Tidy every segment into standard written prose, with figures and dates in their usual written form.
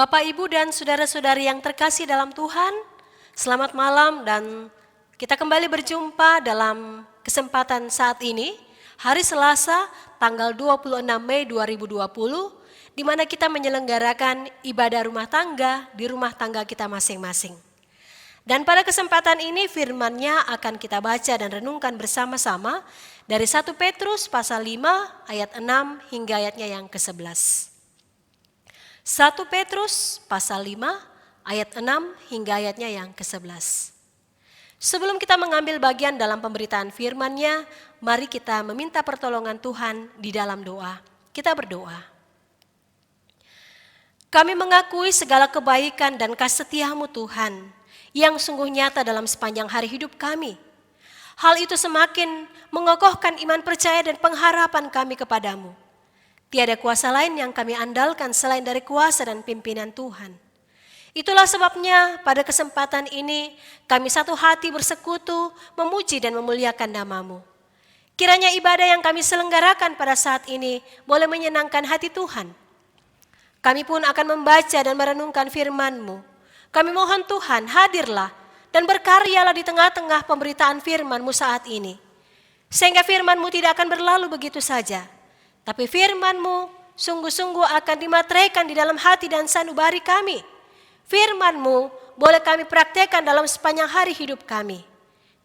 Bapak, Ibu, dan saudara-saudari yang terkasih dalam Tuhan, selamat malam dan kita kembali berjumpa dalam kesempatan saat ini, hari Selasa, tanggal 26 Mei 2020, di mana kita menyelenggarakan ibadah rumah tangga di rumah tangga kita masing-masing. Dan pada kesempatan ini firman-Nya akan kita baca dan renungkan bersama-sama dari 1 Petrus pasal 5 ayat 6 hingga ayatnya yang ke-11. 1 Petrus pasal 5 ayat 6 hingga ayatnya yang ke-11. Sebelum kita mengambil bagian dalam pemberitaan firman-Nya, mari kita meminta pertolongan Tuhan di dalam doa. Kita berdoa. Kami mengakui segala kebaikan dan kasih setia-Mu Tuhan, yang sungguh nyata dalam sepanjang hari hidup kami. Hal itu semakin mengokohkan iman percaya dan pengharapan kami kepadamu. Tiada kuasa lain yang kami andalkan selain dari kuasa dan pimpinan Tuhan. Itulah sebabnya pada kesempatan ini kami satu hati bersekutu memuji dan memuliakan nama-Mu. Kiranya ibadah yang kami selenggarakan pada saat ini boleh menyenangkan hati Tuhan. Kami pun akan membaca dan merenungkan firman-Mu. Kami mohon Tuhan hadirlah dan berkaryalah di tengah-tengah pemberitaan firman-Mu saat ini. Sehingga firman-Mu tidak akan berlalu begitu saja. Tapi firman-Mu sungguh-sungguh akan dimateraikan di dalam hati dan sanubari kami. Firman-Mu boleh kami praktekkan dalam sepanjang hari hidup kami.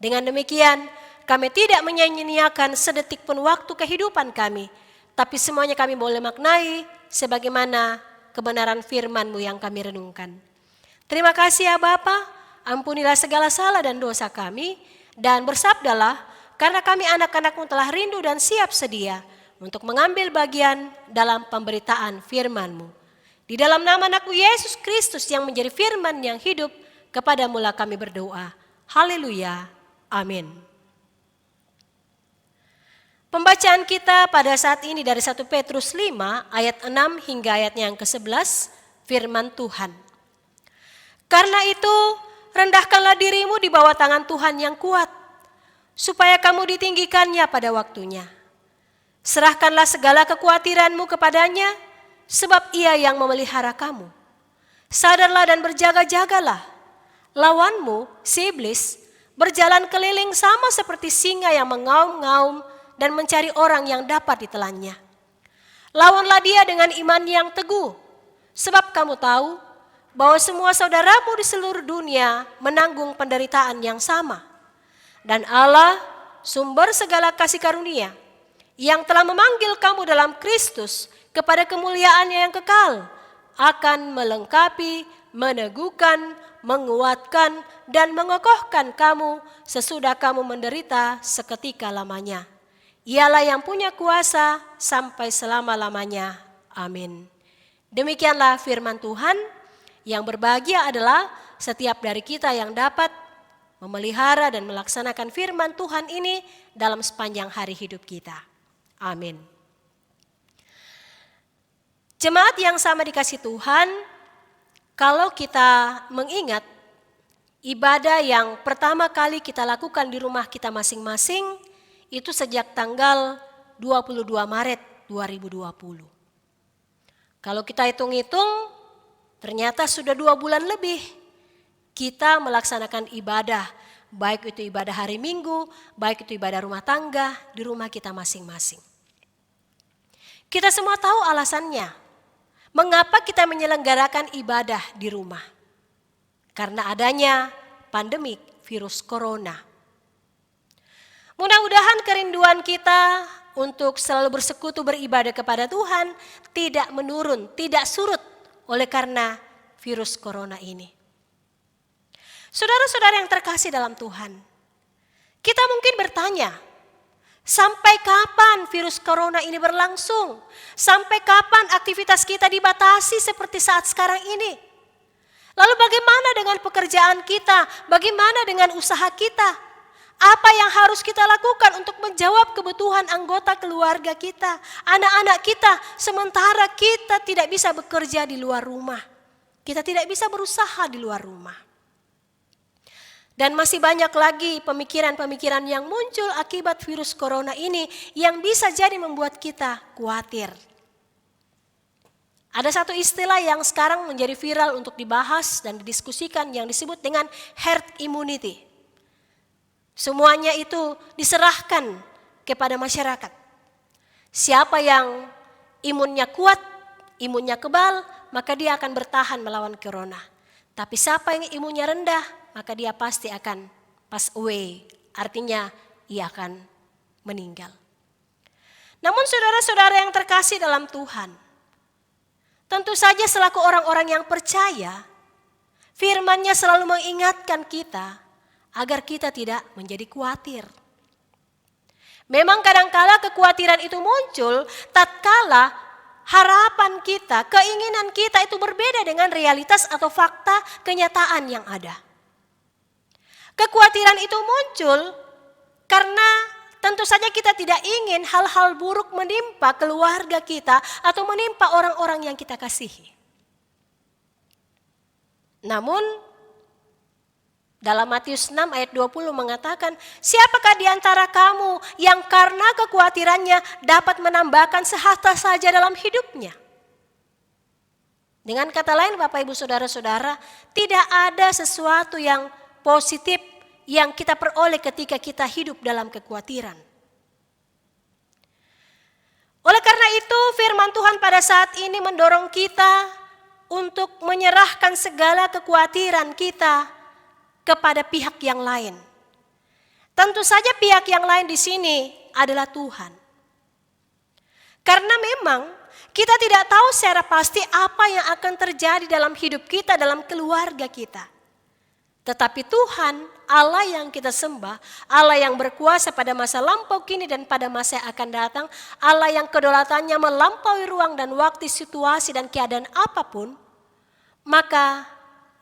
Dengan demikian, kami tidak menyia-nyiakan sedetik pun waktu kehidupan kami. Tapi semuanya kami boleh maknai sebagaimana kebenaran firman-Mu yang kami renungkan. Terima kasih ya Bapa, ampunilah segala salah dan dosa kami. Dan bersabdalah, karena kami anak-anak-Mu telah rindu dan siap sedia untuk mengambil bagian dalam pemberitaan firman-Mu. Di dalam nama anak-Mu Yesus Kristus yang menjadi firman yang hidup, kepadamu-lah kami berdoa. Haleluya. Amin. Pembacaan kita pada saat ini dari 1 Petrus 5 ayat 6 hingga ayatnya yang ke-11, firman Tuhan. Karena itu, rendahkanlah dirimu di bawah tangan Tuhan yang kuat, supaya kamu ditinggikannya pada waktunya. Serahkanlah segala kekhawatiranmu kepadanya, sebab ia yang memelihara kamu. Sadarlah dan berjaga-jagalah. Lawanmu, si iblis, berjalan keliling sama seperti singa yang mengaum-ngaum dan mencari orang yang dapat ditelannya. Lawanlah dia dengan iman yang teguh, sebab kamu tahu bahwa semua saudaramu di seluruh dunia menanggung penderitaan yang sama. Dan Allah, sumber segala kasih karunia, yang telah memanggil kamu dalam Kristus kepada kemuliaan-Nya yang kekal, akan melengkapi, meneguhkan, menguatkan, dan mengokohkan kamu sesudah kamu menderita seketika lamanya. Ialah yang punya kuasa sampai selama-lamanya. Amin. Demikianlah firman Tuhan. Yang berbahagia adalah setiap dari kita yang dapat memelihara dan melaksanakan firman Tuhan ini dalam sepanjang hari hidup kita. Amin. Jemaat yang sama dikasih Tuhan, kalau kita mengingat ibadah yang pertama kali kita lakukan di rumah kita masing-masing, itu sejak tanggal 22 Maret 2020. Kalau kita hitung-hitung, ternyata sudah 2 bulan lebih kita melaksanakan ibadah, baik itu ibadah hari Minggu, baik itu ibadah rumah tangga di rumah kita masing-masing. Kita semua tahu alasannya, mengapa kita menyelenggarakan ibadah di rumah. Karena adanya pandemik virus corona. Mudah-mudahan kerinduan kita untuk selalu bersekutu beribadah kepada Tuhan tidak menurun, tidak surut oleh karena virus corona ini. Saudara-saudara yang terkasih dalam Tuhan, kita mungkin bertanya, sampai kapan virus corona ini berlangsung? Sampai kapan aktivitas kita dibatasi seperti saat sekarang ini? Lalu bagaimana dengan pekerjaan kita? Bagaimana dengan usaha kita? Apa yang harus kita lakukan untuk menjawab kebutuhan anggota keluarga kita, anak-anak kita, sementara kita tidak bisa bekerja di luar rumah. Kita tidak bisa berusaha di luar rumah. Dan masih banyak lagi pemikiran-pemikiran yang muncul akibat virus corona ini yang bisa jadi membuat kita khawatir. Ada satu istilah yang sekarang menjadi viral untuk dibahas dan didiskusikan yang disebut dengan herd immunity. Semuanya itu diserahkan kepada masyarakat. Siapa yang imunnya kuat, imunnya kebal, maka dia akan bertahan melawan corona. Tapi siapa yang imunnya rendah, maka dia pasti akan pass away. Artinya ia akan meninggal. Namun saudara-saudara yang terkasih dalam Tuhan, tentu saja selaku orang-orang yang percaya, firman-Nya selalu mengingatkan kita agar kita tidak menjadi khawatir. Memang kadangkala kekhawatiran itu muncul tatkala harapan kita, keinginan kita itu berbeda dengan realitas atau fakta kenyataan yang ada. Kekhawatiran itu muncul karena tentu saja kita tidak ingin hal-hal buruk menimpa keluarga kita atau menimpa orang-orang yang kita kasihi. Namun dalam Matius 6 ayat 20 mengatakan, siapakah di antara kamu yang karena kekhawatirannya dapat menambahkan sehasta saja dalam hidupnya? Dengan kata lain Bapak Ibu Saudara-saudara, tidak ada sesuatu yang positif yang kita peroleh ketika kita hidup dalam kekhawatiran. Oleh karena itu firman Tuhan pada saat ini mendorong kita untuk menyerahkan segala kekhawatiran kita kepada pihak yang lain. Tentu saja pihak yang lain di sini adalah Tuhan. Karena memang kita tidak tahu secara pasti apa yang akan terjadi dalam hidup kita, dalam keluarga kita. Tetapi Tuhan, Allah yang kita sembah, Allah yang berkuasa pada masa lampau kini dan pada masa yang akan datang, Allah yang kedaulatannya melampaui ruang dan waktu, situasi dan keadaan apapun, maka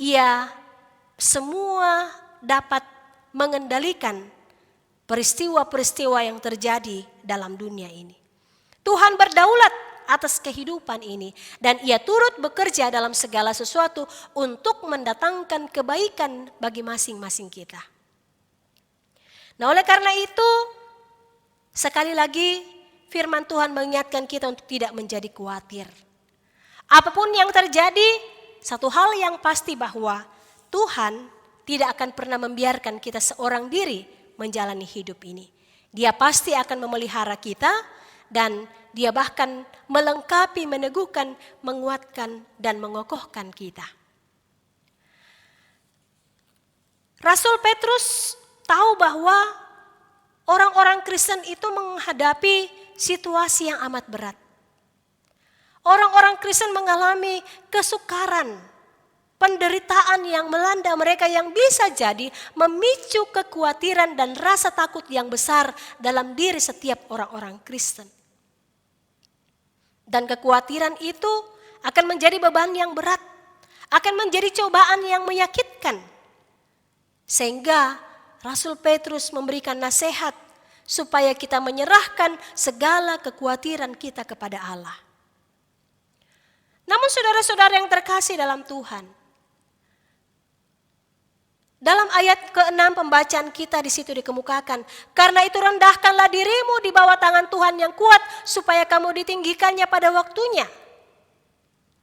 Ia semua dapat mengendalikan peristiwa-peristiwa yang terjadi dalam dunia ini. Tuhan berdaulat atas kehidupan ini dan Ia turut bekerja dalam segala sesuatu untuk mendatangkan kebaikan bagi masing-masing kita. Nah, oleh karena itu sekali lagi firman Tuhan mengingatkan kita untuk tidak menjadi khawatir. Apapun yang terjadi, satu hal yang pasti bahwa Tuhan tidak akan pernah membiarkan kita seorang diri menjalani hidup ini. Dia pasti akan memelihara kita dan Dia bahkan melengkapi, meneguhkan, menguatkan dan mengokohkan kita. Rasul Petrus tahu bahwa orang-orang Kristen itu menghadapi situasi yang amat berat. Orang-orang Kristen mengalami kesukaran, penderitaan yang melanda mereka yang bisa jadi memicu kekhawatiran dan rasa takut yang besar dalam diri setiap orang-orang Kristen. Dan kekhawatiran itu akan menjadi beban yang berat, akan menjadi cobaan yang menyakitkan. Sehingga Rasul Petrus memberikan nasihat supaya kita menyerahkan segala kekhawatiran kita kepada Allah. Namun saudara-saudara yang terkasih dalam Tuhan, dalam ayat ke-6 pembacaan kita di situ dikemukakan, karena itu rendahkanlah dirimu di bawah tangan Tuhan yang kuat supaya kamu ditinggikannya pada waktunya.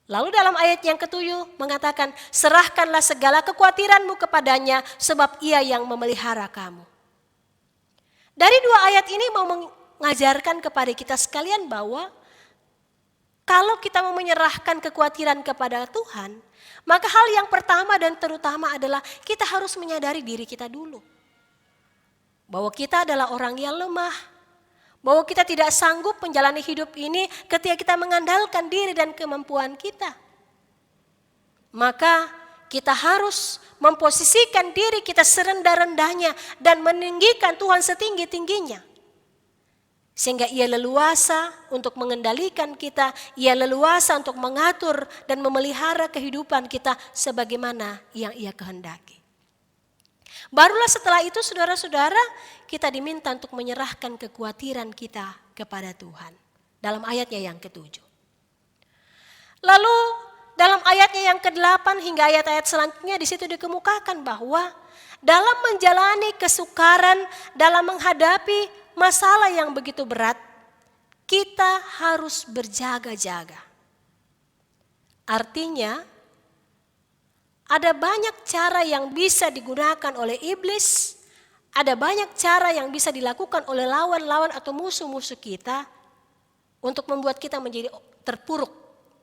Lalu dalam ayat yang ke-7 mengatakan, serahkanlah segala kekhawatiranmu kepadanya sebab Ia yang memelihara kamu. Dari dua ayat ini mau mengajarkan kepada kita sekalian bahwa kalau kita mau menyerahkan kekhawatiran kepada Tuhan, maka hal yang pertama dan terutama adalah kita harus menyadari diri kita dulu. Bahwa kita adalah orang yang lemah. Bahwa kita tidak sanggup menjalani hidup ini ketika kita mengandalkan diri dan kemampuan kita. Maka kita harus memposisikan diri kita serendah-rendahnya dan meninggikan Tuhan setinggi-tingginya. Sehingga Ia leluasa untuk mengendalikan kita, Ia leluasa untuk mengatur dan memelihara kehidupan kita sebagaimana yang Ia kehendaki. Barulah setelah itu saudara-saudara kita diminta untuk menyerahkan kekhawatiran kita kepada Tuhan. Dalam ayatnya yang ke-7. Lalu dalam ayatnya yang ke-8 hingga ayat-ayat selanjutnya di situ dikemukakan bahwa dalam menjalani kesukaran, dalam menghadapi masalah yang begitu berat, kita harus berjaga-jaga. Artinya, ada banyak cara yang bisa digunakan oleh iblis, ada banyak cara yang bisa dilakukan oleh lawan-lawan atau musuh-musuh kita untuk membuat kita menjadi terpuruk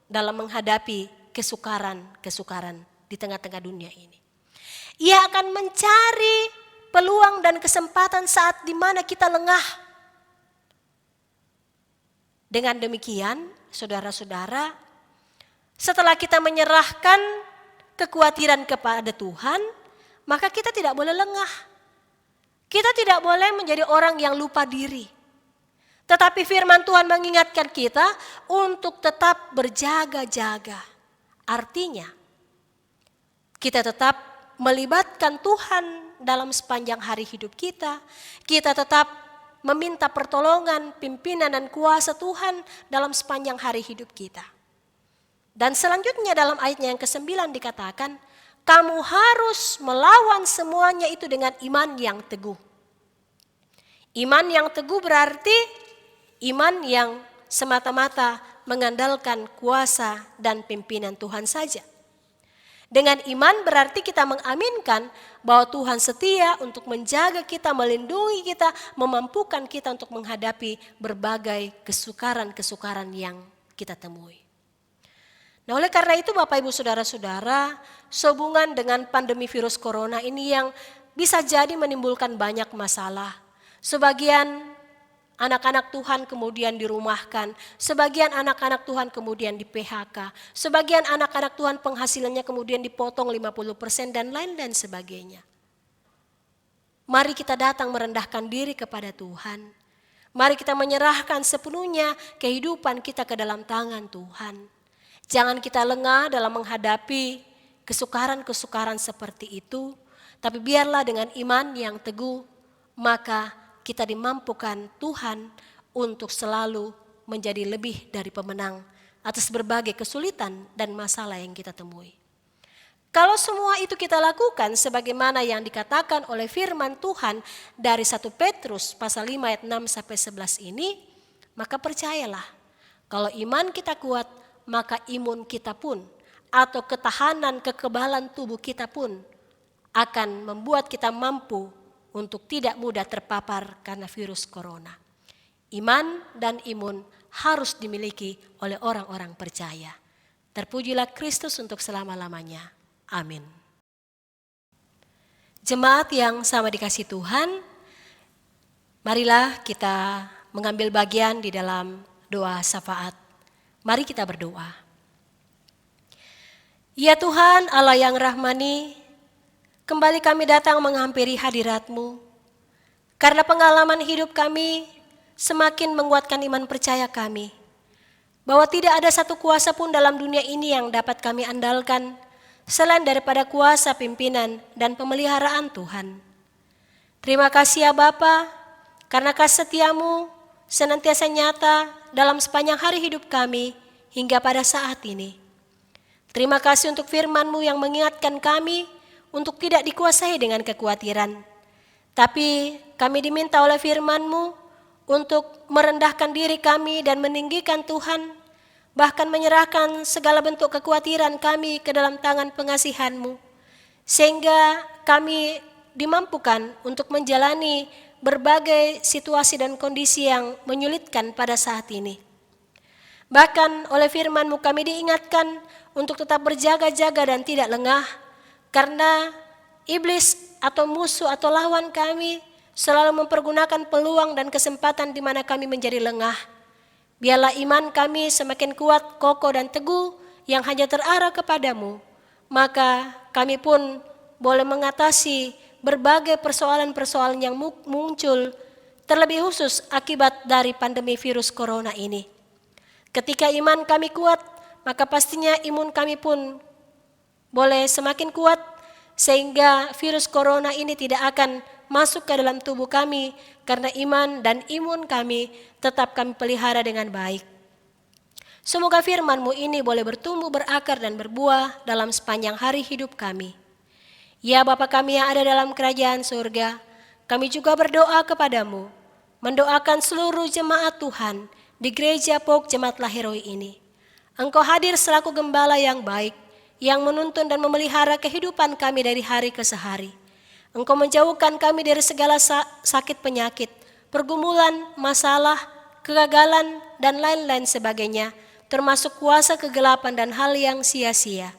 dalam menghadapi kesukaran-kesukaran di tengah-tengah dunia ini. Ia akan mencari peluang dan kesempatan saat di mana kita lengah. Dengan demikian, saudara-saudara, setelah kita menyerahkan kekhawatiran kepada Tuhan, maka kita tidak boleh lengah. Kita tidak boleh menjadi orang yang lupa diri. Tetapi firman Tuhan mengingatkan kita untuk tetap berjaga-jaga. Artinya, kita tetap melibatkan Tuhan dalam sepanjang hari hidup kita. Kita tetap meminta pertolongan, pimpinan dan kuasa Tuhan dalam sepanjang hari hidup kita. Dan selanjutnya dalam ayatnya yang ke-9 dikatakan, kamu harus melawan semuanya itu dengan iman yang teguh. Iman yang teguh berarti iman yang semata-mata mengandalkan kuasa dan pimpinan Tuhan saja. Dengan iman berarti kita mengaminkan bahwa Tuhan setia untuk menjaga kita, melindungi kita, memampukan kita untuk menghadapi berbagai kesukaran-kesukaran yang kita temui. Nah, oleh karena itu Bapak Ibu Saudara-saudara, sehubungan dengan pandemi virus corona ini yang bisa jadi menimbulkan banyak masalah. Sebagian anak-anak Tuhan kemudian dirumahkan, sebagian anak-anak Tuhan kemudian di PHK, sebagian anak-anak Tuhan penghasilannya kemudian dipotong 50% dan lain dan sebagainya. Mari kita datang merendahkan diri kepada Tuhan. Mari kita menyerahkan sepenuhnya kehidupan kita ke dalam tangan Tuhan. Jangan kita lengah dalam menghadapi kesukaran-kesukaran seperti itu, tapi biarlah dengan iman yang teguh, maka kita dimampukan Tuhan untuk selalu menjadi lebih dari pemenang atas berbagai kesulitan dan masalah yang kita temui. Kalau semua itu kita lakukan sebagaimana yang dikatakan oleh firman Tuhan dari 1 Petrus pasal 5 ayat 6 sampai 11 ini, maka percayalah kalau iman kita kuat, maka imun kita pun atau ketahanan kekebalan tubuh kita pun akan membuat kita mampu untuk tidak mudah terpapar karena virus corona. Iman dan imun harus dimiliki oleh orang-orang percaya. Terpujilah Kristus untuk selama-lamanya. Amin. Jemaat yang sama dikasihi Tuhan, marilah kita mengambil bagian di dalam doa syafaat. Mari kita berdoa. Ya Tuhan Allah yang rahmani, kembali kami datang menghampiri hadirat-Mu, karena pengalaman hidup kami semakin menguatkan iman percaya kami, bahwa tidak ada satu kuasa pun dalam dunia ini yang dapat kami andalkan, selain daripada kuasa pimpinan dan pemeliharaan Tuhan. Terima kasih ya Bapa, karena kasih setia-Mu senantiasa nyata dalam sepanjang hari hidup kami hingga pada saat ini. Terima kasih untuk firman-Mu yang mengingatkan kami, untuk tidak dikuasai dengan kekhawatiran. Tapi kami diminta oleh firman-Mu untuk merendahkan diri kami dan meninggikan Tuhan, bahkan menyerahkan segala bentuk kekhawatiran kami ke dalam tangan pengasihan-Mu, sehingga kami dimampukan untuk menjalani berbagai situasi dan kondisi yang menyulitkan pada saat ini. Bahkan oleh firman-Mu kami diingatkan untuk tetap berjaga-jaga dan tidak lengah, karena iblis atau musuh atau lawan kami selalu mempergunakan peluang dan kesempatan di mana kami menjadi lengah. Biarlah iman kami semakin kuat, kokoh dan teguh yang hanya terarah kepadamu. Maka kami pun boleh mengatasi berbagai persoalan-persoalan yang muncul, terlebih khusus akibat dari pandemi virus corona ini. Ketika iman kami kuat, maka pastinya imun kami pun boleh semakin kuat, sehingga virus corona ini tidak akan masuk ke dalam tubuh kami, karena iman dan imun kami tetap kami pelihara dengan baik. Semoga firman-Mu ini boleh bertumbuh, berakar dan berbuah dalam sepanjang hari hidup kami. Ya Bapa kami yang ada dalam kerajaan surga, kami juga berdoa kepadamu, mendoakan seluruh jemaat Tuhan di Gereja Pok Jemaat Lahiroi ini, Engkau hadir selaku gembala yang baik, yang menuntun dan memelihara kehidupan kami dari hari ke hari. Engkau menjauhkan kami dari segala sakit penyakit, pergumulan, masalah, kegagalan, dan lain-lain sebagainya, termasuk kuasa kegelapan dan hal yang sia-sia.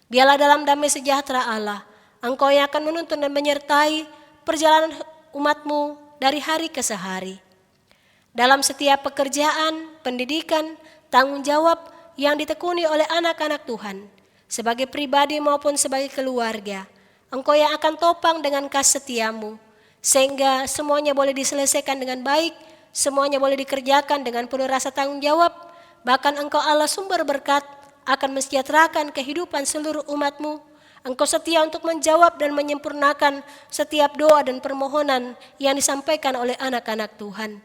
Biarlah dalam damai sejahtera Allah, Engkau yang akan menuntun dan menyertai perjalanan umat-Mu dari hari ke hari. Dalam setiap pekerjaan, pendidikan, tanggung jawab yang ditekuni oleh anak-anak Tuhan, sebagai pribadi maupun sebagai keluarga, Engkau yang akan topang dengan kasih setia-Mu, sehingga semuanya boleh diselesaikan dengan baik, semuanya boleh dikerjakan dengan penuh rasa tanggung jawab, bahkan Engkau Allah sumber berkat akan mensejahterakan kehidupan seluruh umat-Mu. Engkau setia untuk menjawab dan menyempurnakan setiap doa dan permohonan yang disampaikan oleh anak-anak Tuhan.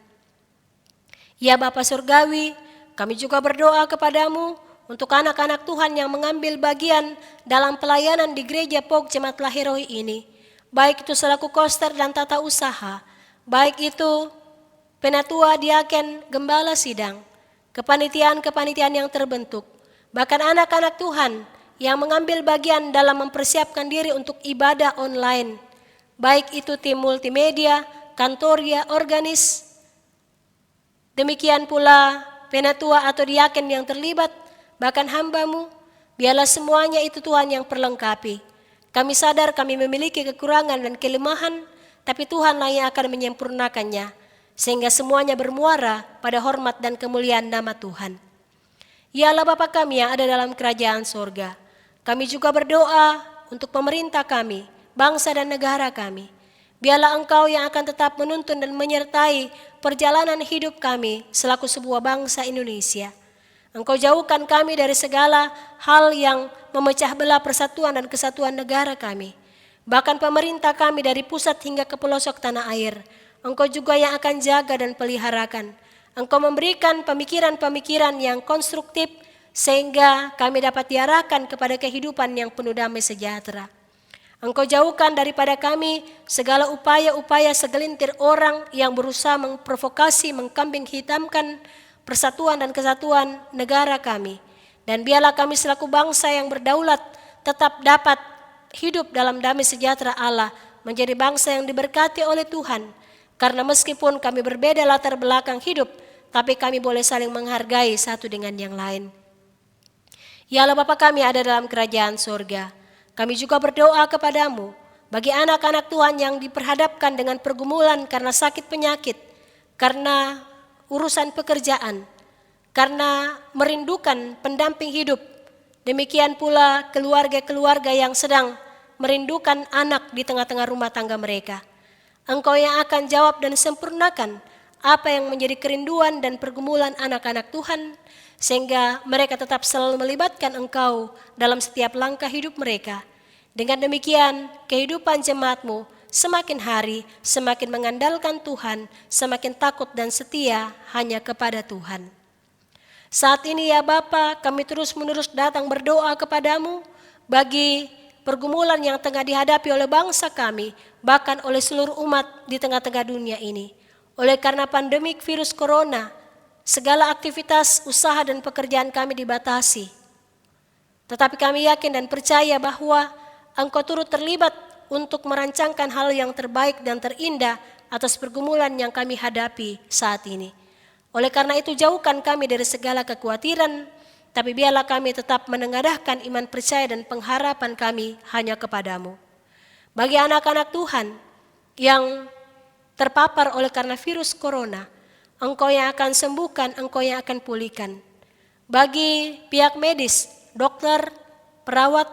Ya Bapa Surgawi, kami juga berdoa kepadamu untuk anak-anak Tuhan yang mengambil bagian dalam pelayanan di Gereja POG Jemaat Lahiroi ini, baik itu selaku koster dan tata usaha, baik itu penatua, diaken, gembala sidang, kepanitiaan-kepanitiaan yang terbentuk, bahkan anak-anak Tuhan yang mengambil bagian dalam mempersiapkan diri untuk ibadah online, baik itu tim multimedia, kantoria, organis, demikian pula penatua atau diaken yang terlibat, bahkan hamba-Mu, biarlah semuanya itu Tuhan yang perlengkapi. Kami sadar kami memiliki kekurangan dan kelemahan, tapi Tuhanlah yang akan menyempurnakannya, sehingga semuanya bermuara pada hormat dan kemuliaan nama Tuhan. Ya Allah Bapa kami yang ada dalam kerajaan sorga, kami juga berdoa untuk pemerintah kami, bangsa dan negara kami. Biarlah Engkau yang akan tetap menuntun dan menyertai perjalanan hidup kami selaku sebuah bangsa Indonesia. Engkau jauhkan kami dari segala hal yang memecah belah persatuan dan kesatuan negara kami. Bahkan pemerintah kami dari pusat hingga ke pelosok tanah air, Engkau juga yang akan jaga dan peliharakan. Engkau memberikan pemikiran-pemikiran yang konstruktif sehingga kami dapat diarahkan kepada kehidupan yang penuh damai sejahtera. Engkau jauhkan daripada kami segala upaya-upaya segelintir orang yang berusaha memprovokasi, mengkambing hitamkan persatuan dan kesatuan negara kami. Dan biarlah kami selaku bangsa yang berdaulat tetap dapat hidup dalam damai sejahtera Allah, menjadi bangsa yang diberkati oleh Tuhan. Karena meskipun kami berbeda latar belakang hidup, tapi kami boleh saling menghargai satu dengan yang lain. Ya Allah Bapa kami ada dalam kerajaan surga, kami juga berdoa kepadamu bagi anak-anak Tuhan yang diperhadapkan dengan pergumulan karena sakit penyakit, karena urusan pekerjaan, karena merindukan pendamping hidup. Demikian pula keluarga-keluarga yang sedang merindukan anak di tengah-tengah rumah tangga mereka. Engkau yang akan jawab dan sempurnakan apa yang menjadi kerinduan dan pergumulan anak-anak Tuhan, sehingga mereka tetap selalu melibatkan Engkau dalam setiap langkah hidup mereka. Dengan demikian, kehidupan jemaat-Mu semakin hari semakin mengandalkan Tuhan, semakin takut dan setia hanya kepada Tuhan. Saat ini ya Bapa, kami terus-menerus datang berdoa kepadamu bagi pergumulan yang tengah dihadapi oleh bangsa kami, bahkan oleh seluruh umat di tengah-tengah dunia ini. Oleh karena pandemik virus corona, segala aktivitas, usaha dan pekerjaan kami dibatasi. Tetapi kami yakin dan percaya bahwa Engkau turut terlibat untuk merancangkan hal yang terbaik dan terindah atas pergumulan yang kami hadapi saat ini. Oleh karena itu jauhkan kami dari segala kekhawatiran, tapi biarlah kami tetap menengadahkan iman percaya dan pengharapan kami hanya kepadamu. Bagi anak-anak Tuhan yang terpapar oleh karena virus corona, Engkau yang akan sembuhkan, Engkau yang akan pulihkan. Bagi pihak medis, dokter, perawat,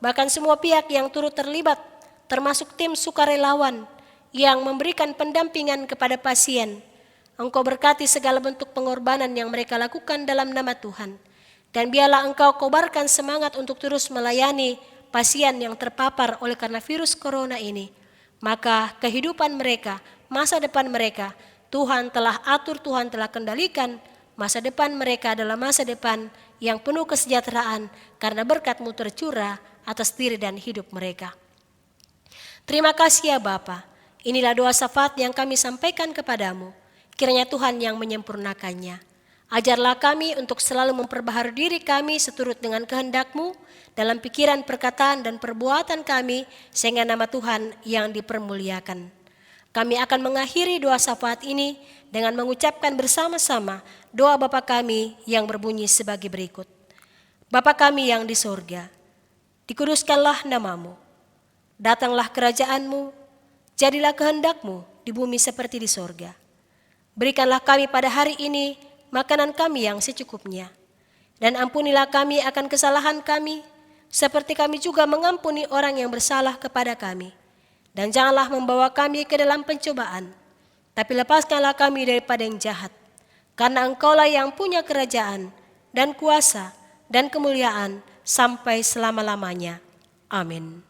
bahkan semua pihak yang turut terlibat, termasuk tim sukarelawan yang memberikan pendampingan kepada pasien, Engkau berkati segala bentuk pengorbanan yang mereka lakukan dalam nama Tuhan. Dan biarlah Engkau kobarkan semangat untuk terus melayani pasien yang terpapar oleh karena virus corona ini. Maka kehidupan mereka, masa depan mereka, Tuhan telah atur, Tuhan telah kendalikan. Masa depan mereka adalah masa depan yang penuh kesejahteraan karena berkat-Mu tercurah atas diri dan hidup mereka. Terima kasih ya Bapa. Inilah doa syafaat yang kami sampaikan kepadamu. Kiranya Tuhan yang menyempurnakannya. Ajarlah kami untuk selalu memperbaharui diri kami seturut dengan kehendak-Mu dalam pikiran, perkataan, dan perbuatan kami, sehingga nama Tuhan yang dipermuliakan. Kami akan mengakhiri doa syafaat ini dengan mengucapkan bersama-sama doa Bapa kami yang berbunyi sebagai berikut. Bapa kami yang di sorga, dikuduskanlah nama-Mu, datanglah kerajaan-Mu, jadilah kehendak-Mu di bumi seperti di sorga. Berikanlah kami pada hari ini makanan kami yang secukupnya. Dan ampunilah kami akan kesalahan kami, seperti kami juga mengampuni orang yang bersalah kepada kami. Dan janganlah membawa kami ke dalam pencobaan, tapi lepaskanlah kami daripada yang jahat. Karena Engkaulah yang punya kerajaan, dan kuasa, dan kemuliaan, sampai selama-lamanya. Amin.